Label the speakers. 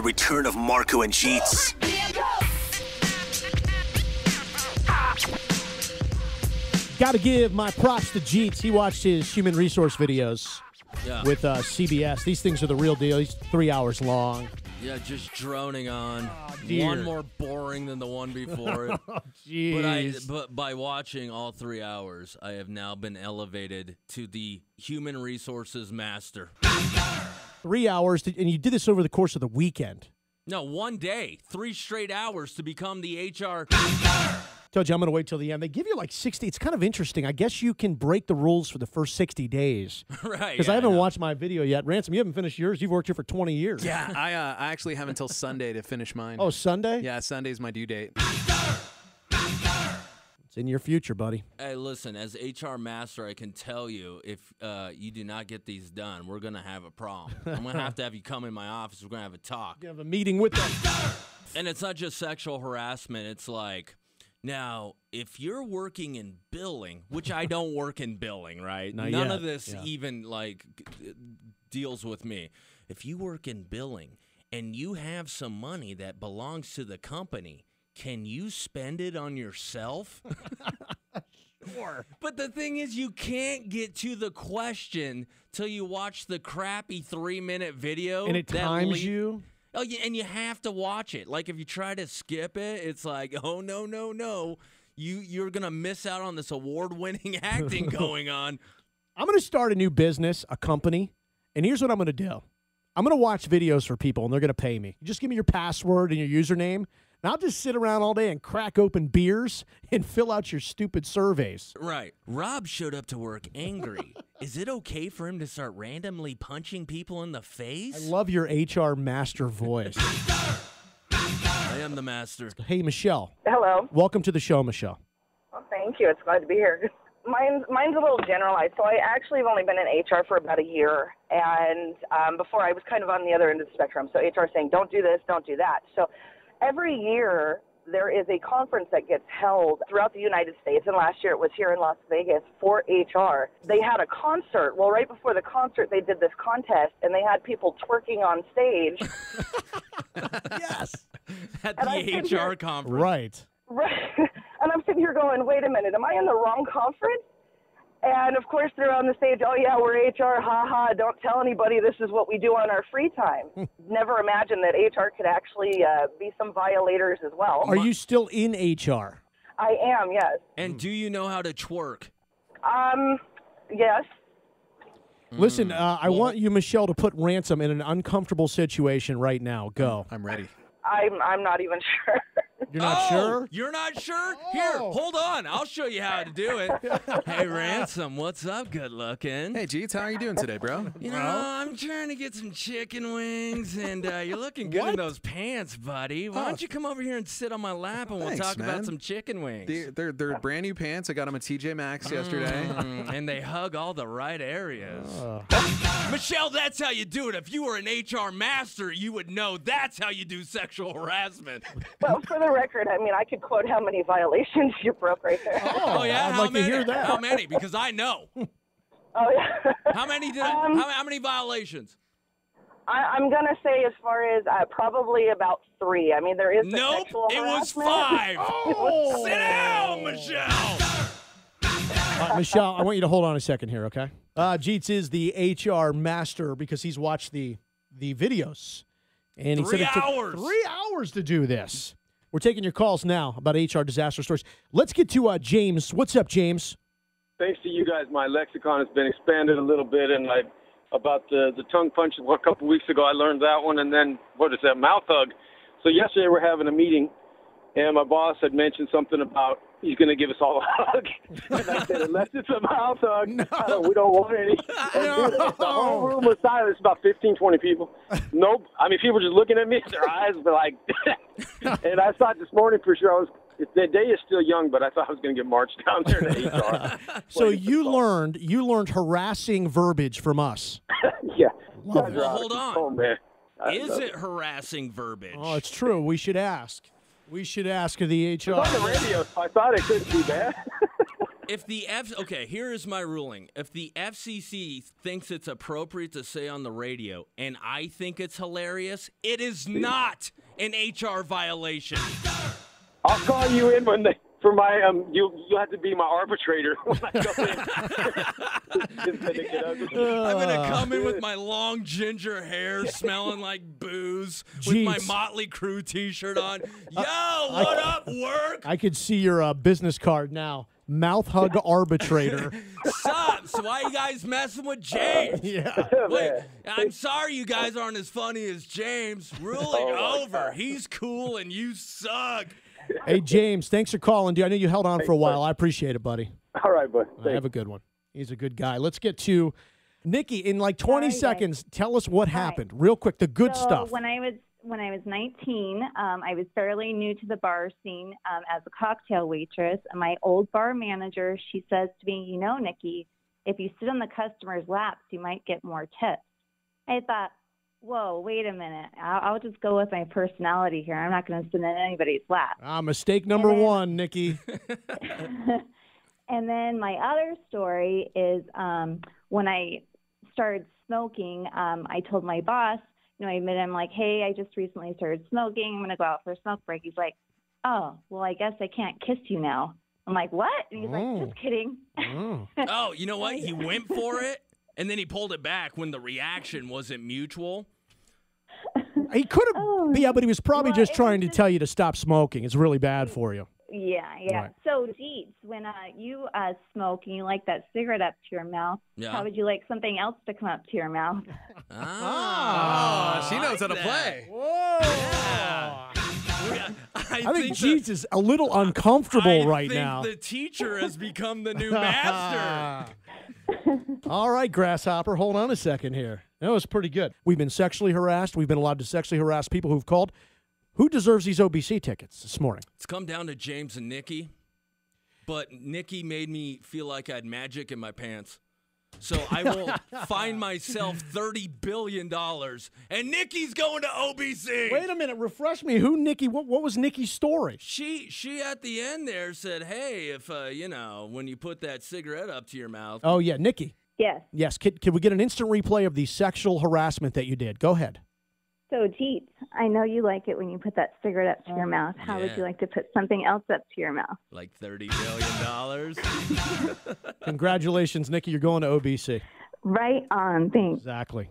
Speaker 1: the return of Marco and Jeetz.
Speaker 2: Got to give my props to Jeetz. He watched his human resource videos with CBS. These things are the real deal. He's 3 hours long.
Speaker 3: Yeah, just droning on.
Speaker 2: Dear.
Speaker 3: One more boring than the one before it. But by watching all 3 hours, I have now been elevated to the human resources master.
Speaker 2: 3 hours, and you did this over the course of the weekend.
Speaker 3: No, one day, 3 straight hours to become the HR.
Speaker 2: Told you I'm going to wait till the end. They give you like 60. It's kind of interesting. I guess you can break the rules for the first 60 days.
Speaker 3: Right.
Speaker 2: Because I haven't watched my video yet. Ransom, you haven't finished yours. You've worked here for 20 years.
Speaker 4: Yeah, I actually have until Sunday to finish mine.
Speaker 2: Oh, Sunday?
Speaker 4: Yeah, Sunday's my due date.
Speaker 2: It's in your future, buddy.
Speaker 3: Hey, listen, as HR master, I can tell you if you do not get these done, we're going to have a problem. I'm going to have you come in my office. We're going to have a talk.
Speaker 2: You have a meeting with them.
Speaker 3: And it's not just sexual harassment. It's like, now, if you're working in billing, which I don't work in billing, right? None of this even, like, deals with me. If you work in billing and you have some money that belongs to the company, can you spend it on yourself? Sure. But the thing is, you can't get to the question till you watch the crappy 3-minute video.
Speaker 2: And it times you?
Speaker 3: Oh, yeah, and you have to watch it. Like, if you try to skip it, it's like, oh, no, no, no. You're going to miss out on this award-winning acting going on.
Speaker 2: I'm going to start a new business, a company, and here's what I'm going to do. I'm going to watch videos for people, and they're going to pay me. Just give me your password and your username, and I'll just sit around all day and crack open beers and fill out your stupid surveys.
Speaker 3: Right. Rob showed up to work angry. Is it okay for him to start randomly punching people in the face?
Speaker 2: I love your HR master voice.
Speaker 3: I am the master.
Speaker 2: Hey, Michelle.
Speaker 5: Hello.
Speaker 2: Welcome to the show, Michelle.
Speaker 5: Well, thank you. It's glad to be here. Mine's a little generalized. So I actually have only been in HR for about a year. And before I was kind of on the other end of the spectrum. So HR saying, don't do this, don't do that. So every year there is a conference that gets held throughout the United States. And last year it was here in Las Vegas for HR. They had a concert. Well, right before the concert, they did this contest. And they had people twerking on stage.
Speaker 2: Yes.
Speaker 3: At the HR conference.
Speaker 2: Right.
Speaker 5: Right. And I'm sitting here going, wait a minute, am I in the wrong conference? And, of course, they're on the stage, oh, yeah, we're HR, ha-ha, don't tell anybody this is what we do on our free time. Never imagined that HR could actually be some violators as well.
Speaker 2: Are you still in HR?
Speaker 5: I am, yes.
Speaker 3: And do you know how to twerk?
Speaker 5: Yes.
Speaker 2: Listen, I want you, Michelle, to put Ransom in an uncomfortable situation right now. Go.
Speaker 4: I'm ready.
Speaker 5: I'm not even sure.
Speaker 2: You're not sure?
Speaker 3: You're not sure? Here, hold on. I'll show you how to do it. Hey, Ransom, what's up, good looking?
Speaker 4: Hey, Jeetz, how are you doing today, bro?
Speaker 3: You know, I'm trying to get some chicken wings, and you're looking good in those pants, buddy. Why don't you come over here and sit on my lap, and we'll talk about some chicken wings.
Speaker 4: They're brand new pants. I got them at TJ Maxx yesterday.
Speaker 3: And they hug all the right areas. Michelle, that's how you do it. If you were an HR master, you would know that's how you do sexual harassment.
Speaker 5: Well, for the record, I mean, I could quote how many violations you broke right there.
Speaker 3: Oh yeah?
Speaker 2: I'd
Speaker 3: How
Speaker 2: like
Speaker 3: many?
Speaker 2: to hear that.
Speaker 3: How many? Because I know.
Speaker 5: Oh, yeah.
Speaker 3: How many did how many violations?
Speaker 5: I'm going to say as far as probably about 3. I mean, there is the sexual
Speaker 3: it was
Speaker 5: harassment.
Speaker 3: 5. Sit down, Michelle.
Speaker 2: Michelle, I want you to hold on a second here, okay? Jeetz is the HR master because he's watched the videos. And he said it took 3 hours to do this. We're taking your calls now about HR disaster stories. Let's get to James. What's up, James?
Speaker 6: Thanks to you guys, my lexicon has been expanded a little bit, and about the tongue punch a couple weeks ago, I learned that one, and then, what is that, mouth hug. So yesterday we're having a meeting, and my boss had mentioned something about he's going to give us all a hug. And I said, unless it's a mouth hug, we don't want any. And the whole room was silent. It's about 15, 20 people. Nope. I mean, people just looking at me, their eyes were like, and I thought this morning for sure, the day is still young, but I thought I was going to get marched down there to HR.
Speaker 2: So you learned harassing verbiage from us.
Speaker 6: Yeah.
Speaker 3: Well, hold on.
Speaker 6: Oh, man.
Speaker 3: Is it harassing verbiage?
Speaker 2: Oh, it's true. We should ask. We should ask the HR.
Speaker 6: It's on the radio, so I thought it couldn't be bad.
Speaker 3: Okay, here is my ruling. If the FCC thinks it's appropriate to say on the radio, and I think it's hilarious, it is not an HR violation.
Speaker 6: I'll call you in for my you have to be my arbitrator when I go in.
Speaker 3: I'm gonna come in with my long ginger hair, smelling like booze, with my Motley Crue T-shirt on. Yo, what up, work?
Speaker 2: I could see your business card now. Mouth hug arbitrator.
Speaker 3: Sup? So why you guys messing with James?
Speaker 2: Yeah.
Speaker 3: Wait, I'm sorry you guys aren't as funny as James. Ruling over. He's cool and you suck.
Speaker 2: Hey, James, thanks for calling, dude. I know you held on for a while. I appreciate it, buddy.
Speaker 6: All right, bud.
Speaker 2: Have a good one. He's a good guy. Let's get to Nikki. In like 20 seconds, tell us what happened. Real quick, the good stuff.
Speaker 7: When I was 19, I was fairly new to the bar scene as a cocktail waitress. And my old bar manager, she says to me, you know, Nikki, if you sit on the customer's laps, you might get more tips. I thought, whoa, wait a minute. I'll just go with my personality here. I'm not going to sit in anybody's lap.
Speaker 2: Mistake number one, Nikki.
Speaker 7: And then my other story is when I started smoking, I told my boss, I admitted, I'm like, hey, I just recently started smoking. I'm going to go out for a smoke break. He's like, oh, well, I guess I can't kiss you now. I'm like, what? And he's like, just kidding.
Speaker 3: Oh, you know what? He went for it, and then he pulled it back when the reaction wasn't mutual.
Speaker 2: He could have, yeah, but he was probably just trying to tell you to stop smoking. It's really bad for you.
Speaker 7: Yeah.
Speaker 2: Right.
Speaker 7: So, Jeetz, when you smoke and you like that cigarette up to your mouth, how would you like something else to come up to your mouth?
Speaker 4: She knows how to play.
Speaker 2: Whoa.
Speaker 3: Yeah.
Speaker 2: I think Jeetz is a little uncomfortable right now.
Speaker 3: The teacher has become the new master.
Speaker 2: All right, Grasshopper, hold on a second here. That was pretty good. We've been sexually harassed. We've been allowed to sexually harass people who've called. Who deserves these OBC tickets this morning?
Speaker 3: It's come down to James and Nikki, but Nikki made me feel like I had magic in my pants. So I will find myself $30 billion, and Nikki's going to OBC.
Speaker 2: Wait a minute. Refresh me. Who Nikki? What was Nikki's story?
Speaker 3: She at the end there said, hey, if, when you put that cigarette up to your mouth.
Speaker 2: Oh, yeah, Nikki.
Speaker 7: Yes.
Speaker 2: Yes. Can we get an instant replay of the sexual harassment that you did? Go ahead.
Speaker 7: So, Jeetz, I know you like it when you put that cigarette up to your mouth. How would you like to put something else up to your mouth?
Speaker 3: Like $30 billion?
Speaker 2: Congratulations, Nikki. You're going to OBC.
Speaker 7: Right on. Thanks.
Speaker 2: Exactly.